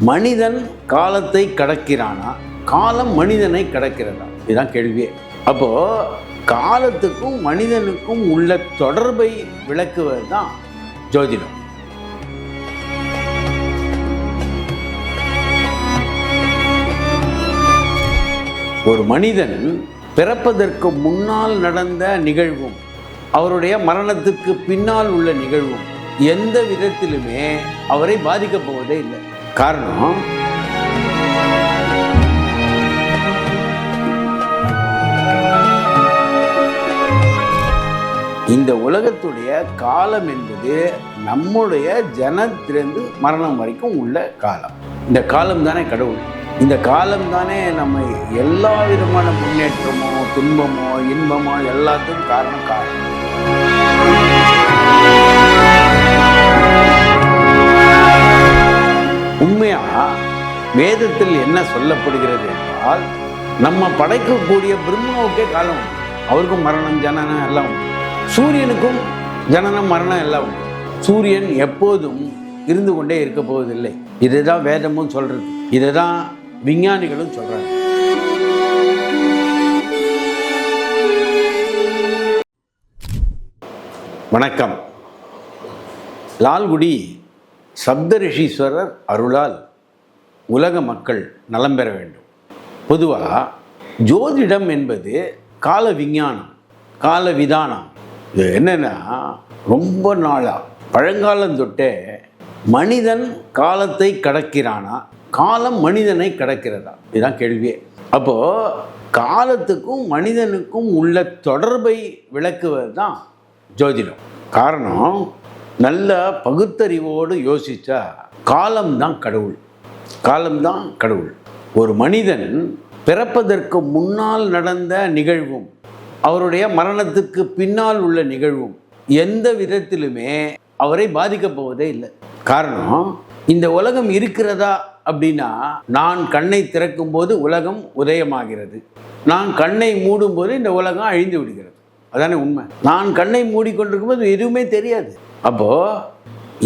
மனிதன் காலத்தை கடக்கிறானா, காலம் மனிதனை கடக்கிறதா? இதுதான் கேள்வியே. அப்போ காலத்துக்கும் மனிதனுக்கும் உள்ள தொடர்பை விளக்குவது தான் ஜோதிடம். ஒரு மனிதன் பிறப்பதற்கு முன்னால் நடந்த நிகழ்வும் அவருடைய மரணத்துக்கு பின்னால் உள்ள நிகழ்வும் எந்த விதத்திலுமே அவரை பாதிக்கப் போவதே இல்லை. காரணம், இந்த உலகத்துடைய காலம் என்பது நம்முடைய ஜனத்திலிருந்து மரணம் வரைக்கும் உள்ள காலம். இந்த காலம் தானே கடவுள். இந்த காலம் தானே நம்ம எல்லா விதமான முன்னேற்றமோ துன்பமோ இன்பமோ எல்லாத்துக்கும் காரணம். உண்மையா வேதத்தில் என்ன சொல்லப்படுகிறது என்றால், நம்ம படைக்கக்கூடிய பிரம்மாவுக்கே காலம் உண்டு. அவருக்கும் மரணம் ஜனனம் எல்லாம் உண்டு. சூரியனுக்கும் ஜனனம் மரணம் எல்லாம் உண்டு. சூரியன் எப்போதும் இருந்து கொண்டே இருக்க போவதில்லை. இதுதான் வேதமும் சொல்றது, இதுதான் விஞ்ஞானிகளும் சொல்றாங்க. வணக்கம். லால்குடி சப்தரிஷீஸ்வரர் அருளால் உலக மக்கள் நலம் பெற வேண்டும். பொதுவாக ஜோதிடம் என்பது கால விஞ்ஞானம், கால விதானம். இது என்னென்னா, ரொம்ப நாளாக பழங்காலம் தொட்டே மனிதன் காலத்தை கடக்கிறானா, காலம் மனிதனை கடக்கிறதா? இதுதான் கேள்வியே. அப்போது காலத்துக்கும் மனிதனுக்கும் உள்ள தொடர்பை விளக்குவது தான் ஜோதிடம். காரணம், நல்ல பகுத்தறிவோடு யோசித்தா காலம்தான் கடவுள். காலம்தான் கடவுள். ஒரு மனிதன் பிறப்பதற்கு முன்னால் நடந்த நிகழ்வும் அவருடைய மரணத்துக்கு பின்னால் உள்ள நிகழ்வும் எந்த விதத்திலுமே அவரை பாதிக்கப் போவதே இல்லை. காரணம், இந்த உலகம் இருக்கிறதா அப்படின்னா, நான் கண்ணை திறக்கும் போது உலகம் உதயமாகிறது, நான் கண்ணை மூடும் போது இந்த உலகம் அழிந்து விடுகிறது. அதானே உண்மை. நான் கண்ணை மூடிக்கொண்டிருக்கும் போது எதுவுமே தெரியாது. அப்போது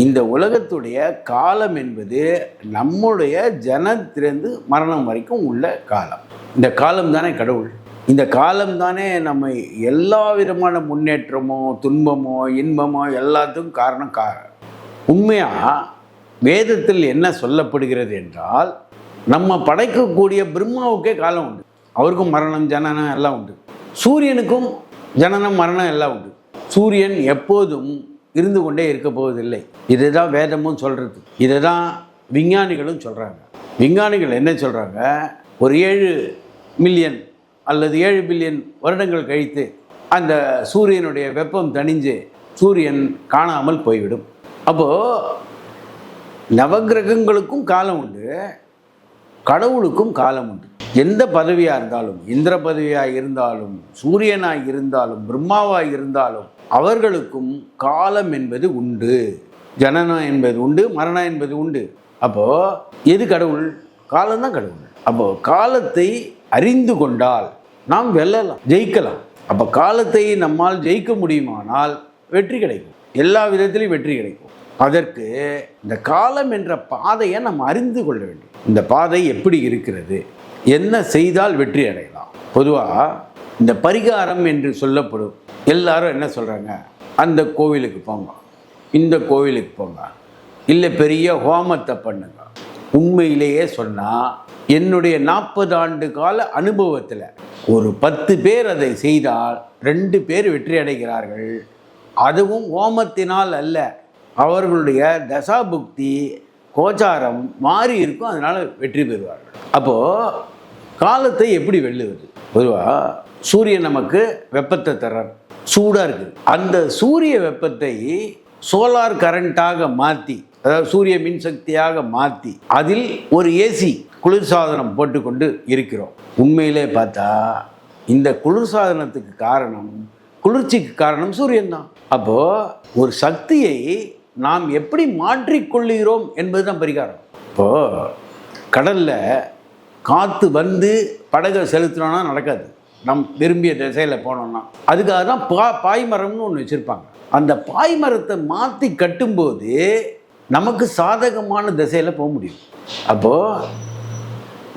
இந்த உலகத்துடைய காலம் என்பது நம்முடைய ஜனத்திலிருந்து மரணம் வரைக்கும் உள்ள காலம். இந்த காலம் தானே கடவுள். இந்த காலம் தானே நம்ம எல்லா விதமான முன்னேற்றமோ துன்பமோ இன்பமோ எல்லாத்துக்கும் காரணம். உண்மையாக வேதத்தில் என்ன சொல்லப்படுகிறது என்றால், நம்ம படைக்கக்கூடிய பிரம்மாவுக்கே காலம் உண்டு. அவருக்கும் மரணம் ஜனனம் எல்லாம் உண்டு. சூரியனுக்கும் ஜனனம் மரணம் எல்லாம் உண்டு. சூரியன் எப்போதும் இருந்து கொண்டே இருக்க போவதில்லை. இதுதான் வேதமும் சொல்கிறது, இதுதான் விஞ்ஞானிகளும் சொல்கிறாங்க. விஞ்ஞானிகள் என்ன சொல்கிறாங்க, ஒரு 7 மில்லியன் அல்லது 7 பில்லியன் வருடங்கள் கழித்து அந்த சூரியனுடைய வெப்பம் தணிஞ்சு சூரியன் காணாமல் போய்விடும். அப்போது நவகிரகங்களுக்கும் காலம் உண்டு, கடவுளுக்கும் காலம் உண்டு. எந்த பதவியாக இருந்தாலும், இந்திர பதவியாக இருந்தாலும், சூரியனாக இருந்தாலும், பிரம்மாவாக இருந்தாலும், அவர்களுக்கும் காலம் என்பது உண்டு. ஜனனம் என்பது உண்டு, மரணம் என்பது உண்டு. அப்போது எது கடவுள்? காலம்தான் கடவுள். அப்போது காலத்தை அறிந்து கொண்டால் நாம் வெல்லலாம், ஜெயிக்கலாம். அப்போ காலத்தை நம்மால் ஜெயிக்க முடியுமானால் வெற்றி கிடைக்கும், எல்லா விதத்திலையும் வெற்றி கிடைக்கும். அதற்கு இந்த காலம் என்ற பாதையை நம்ம அறிந்து கொள்ள வேண்டும். இந்த பாதை எப்படி இருக்கிறது, என்ன செய்தால் வெற்றி அடையலாம். பொதுவாக இந்த பரிகாரம் என்று சொல்லப்படும். எல்லாரும் என்ன சொல்கிறாங்க, அந்த கோவிலுக்கு போங்க, இந்த கோவிலுக்கு போங்க, இல்லை பெரிய ஹோமத்தை பண்ணுங்க. உண்மையிலேயே சொன்னால், என்னுடைய 40 ஆண்டு கால அனுபவத்தில் ஒரு 10 பேர் அதை செய்தால் 2 பேர் வெற்றி அடைகிறார்கள். அதுவும் ஹோமத்தினால் அல்ல, அவர்களுடைய தசாபுக்தி கோச்சாரம் மாறி இருக்கும், அதனால் வெற்றி பெறுவார்கள். அப்போது காலத்தை எப்படி வெல்லுவது? பொதுவாக சூரியன் நமக்கு வெப்பத்தை தர்றார், சூடாக இருக்குது. அந்த சூரிய வெப்பத்தை சோலார் கரண்ட்டாக மாற்றி, அதாவது சூரிய மின்சக்தியாக மாற்றி, அதில் ஒரு ஏசி குளிர்சாதனம் போட்டுக்கொண்டு இருக்கிறோம். உண்மையிலே பார்த்தா இந்த குளிர்சாதனத்துக்கு காரணம், குளிர்ச்சிக்கு காரணம் சூரியன் தான். அப்போது ஒரு சக்தியை நாம் எப்படி மாற்றிக்கொள்ளுகிறோம் என்பது தான் பரிகாரம். இப்போது கடலில் காற்று வந்து படகை செலுத்தினோன்னா நடக்காது. நம் விரும்பிய திசையில் போனோம்னா அதுக்காக தான் பாய்மரம்னு ஒன்று வச்சுருப்பாங்க. அந்த பாய்மரத்தை மாற்றி கட்டும்போது நமக்கு சாதகமான திசையில் போக முடியும். அப்போது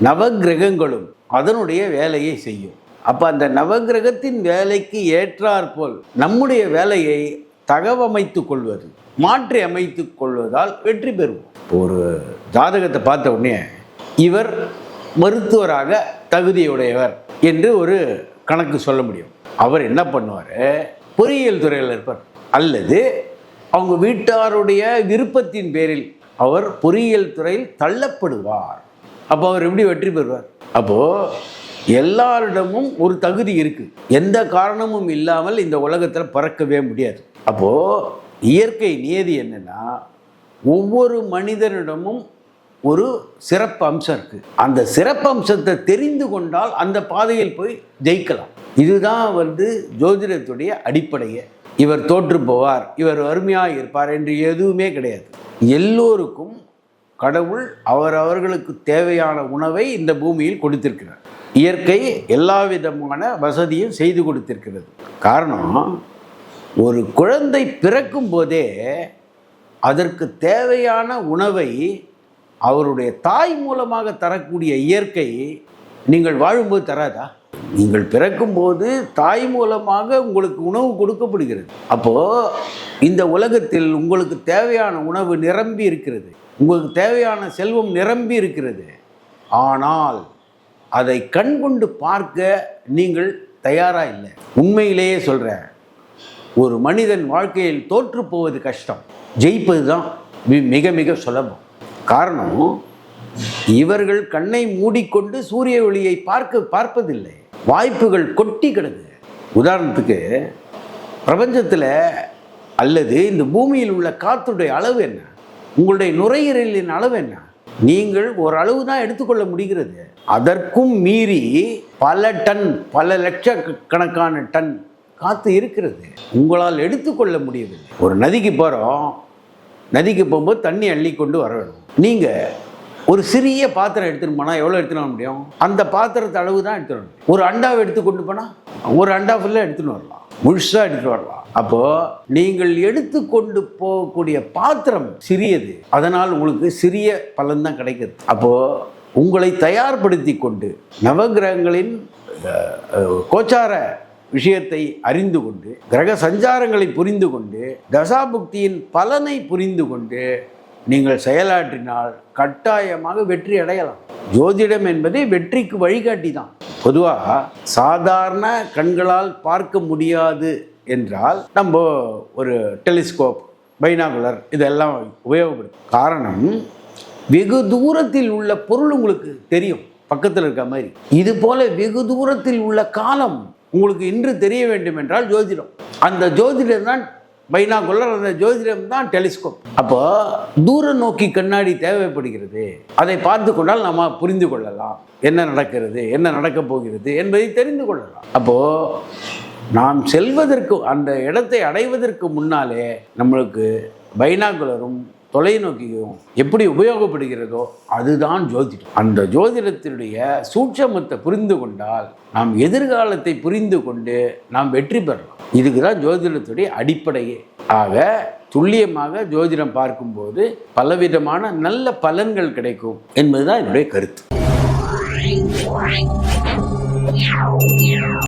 நவகிரகங்களும் அதனுடைய வேலையை செய்யும். அப்போ அந்த நவகிரகத்தின் வேலைக்கு ஏற்றாற்போல் நம்முடைய வேலையை தகவமைத்து கொள்வது, மாற்றி அமைத்து கொள்வதால் வெற்றி பெறுவோம். ஒரு ஜாதகத்தை பார்த்த உடனே இவர் மருத்துவராக தகுதியுடையவர் என்று ஒரு கணக்கு சொல்ல முடியும். அவர் என்ன பண்ணுவார், பொறியியல் துறையில் இருப்பார், அல்லது அவங்க வீட்டாருடைய விருப்பத்தின் பேரில் அவர் பொறியியல் துறையில் தள்ளப்படுவார். அப்போ அவர் எப்படி வெற்றி பெறுவார்? அப்போது எல்லாரிடமும் ஒரு தகுதி இருக்குது. எந்த காரணமும் இல்லாமல் இந்த உலகத்தில் பறக்கவே முடியாது. அப்போது இயற்கை நியதி என்னென்னா, ஒவ்வொரு மனிதனிடமும் ஒரு சிறப்பு அம்சம் இருக்குது. அந்த சிறப்பு அம்சத்தை தெரிந்து கொண்டால் அந்த பாதையில் போய் ஜெயிக்கலாம். இதுதான் ஜோதிடத்துடைய அடிப்படையே. இவர் தோற்று போவார், இவர் வறுமையாக இருப்பார் என்று எதுவுமே கிடையாது. எல்லோருக்கும் கடவுள் அவர்களுக்கு தேவையான உணவை இந்த பூமியில் கொடுத்திருக்கிறார். இயற்கை எல்லா விதமான வசதியும் செய்து கொடுத்திருக்கிறது. காரணம், ஒரு குழந்தை பிறக்கும் போதே அதற்கு தேவையான உணவை அவருடைய தாய் மூலமாக தரக்கூடிய இயற்கை நீங்கள் வாழும்போது தராதா? நீங்கள் பிறக்கும்போது தாய் மூலமாக உங்களுக்கு உணவு கொடுக்கப்படுகிறது. அப்போது இந்த உலகத்தில் உங்களுக்கு தேவையான உணவு நிரம்பி இருக்கிறது, உங்களுக்கு தேவையான செல்வம் நிரம்பி இருக்கிறது. ஆனால் அதை கண்கொண்டு பார்க்க நீங்கள் தயாராக இல்லை. உண்மையிலேயே சொல்கிறேன், ஒரு மனிதன் வாழ்க்கையில் தோற்று போவது கஷ்டம், ஜெயிப்பது தான் மிக மிக சுலபம். காரணம், இவர்கள் கண்ணை மூடிக்கொண்டு சூரிய ஒளியை பார்ப்பதில்லை. வாய்ப்புகள் கொட்டி கிடக்கு. உதாரணத்துக்கு, பிரபஞ்சத்தில் அல்லது இந்த பூமியில் உள்ள காற்றுடைய அளவு என்ன, உங்களுடைய நுரையீரலின் அளவு என்ன, நீங்கள் ஒரு அளவு தான் எடுத்துக்கொள்ள முடிகிறது. அதற்கும் மீறி பல டன், பல லட்சக்கணக்கான டன் காற்று இருக்கிறது, உங்களால் எடுத்துக்கொள்ள முடியவில்லை. ஒரு நதிக்கு போகிறோம், நதிக்கு போகும்போது தண்ணி அள்ளி கொண்டு வர வேணும். நீங்கள் ஒரு சிறிய பாத்திரம் எடுத்துகிட்டு போனால் எவ்வளோ எடுத்துன்னு வர முடியும்? அந்த பாத்திரத்தை அளவு தான் எடுத்துகிட்டு வரணும். ஒரு அண்டாவை எடுத்து கொண்டு போனால் ஒரு அண்டா ஃபுல்லாக எடுத்துன்னு வரலாம், முழுசாக எடுத்துகிட்டு வரலாம். அப்போது நீங்கள் எடுத்துக்கொண்டு போகக்கூடிய பாத்திரம் சிறியது, அதனால் உங்களுக்கு சிறிய பலன்தான் கிடைக்குது. அப்போது உங்களை தயார்படுத்தி கொண்டு நவகிரகங்களின் கோச்சார விஷயத்தை அறிந்து கொண்டு, கிரக சஞ்சாரங்களை புரிந்து கொண்டு, தசாபுக்தியின் பலனை புரிந்து கொண்டு நீங்கள் செயலாற்றினால் கட்டாயமாக வெற்றி அடையலாம். ஜோதிடம் என்பதே வெற்றிக்கு வழிகாட்டி தான். பொதுவாக சாதாரண கண்களால் பார்க்க முடியாது என்றால் நம்ம ஒரு டெலிஸ்கோப், பைனாகுலர் இதெல்லாம் உபயோகப்படுத்தும். காரணம், வெகு தூரத்தில் உள்ள பொருள் உங்களுக்கு தெரியும், பக்கத்தில் இருக்க மாதிரி. இது போல வெகு தூரத்தில் உள்ள காலம் உங்களுக்கு இன்று தெரிய வேண்டும் என்றால் ஜோதிடம். அந்த ஜோதிடம் தான் பைனாகுலர், அந்த ஜோதிடம் தான் டெலிஸ்கோப். அப்போ தூர நோக்கி கண்ணாடி தேவைப்படுகிறது. அதை பார்த்து கொண்டால் நம்ம புரிந்து கொள்ளலாம் என்ன நடக்கிறது, என்ன நடக்கப் போகிறது என்பதை தெரிந்து கொள்ளலாம். அப்போது நாம் செல்வதற்கு, அந்த இடத்தை அடைவதற்கு முன்னாலே நம்மளுக்கு பைனாகுலரும் தொலைநோக்கியும் எப்படி உபயோகப்படுகிறதோ அதுதான் ஜோதிடம். அந்த ஜோதிடத்தினுடைய சூட்சமத்தை புரிந்து கொண்டால் நாம் எதிர்காலத்தை புரிந்து கொண்டு நாம் வெற்றி பெறலாம். இதுக்கு தான் ஜோதிடத்துடைய அடிப்படையே. ஆக துல்லியமாக ஜோதிடம் பார்க்கும்போது பலவிதமான நல்ல பலன்கள் கிடைக்கும் என்பதுதான் என்னுடைய கருத்து.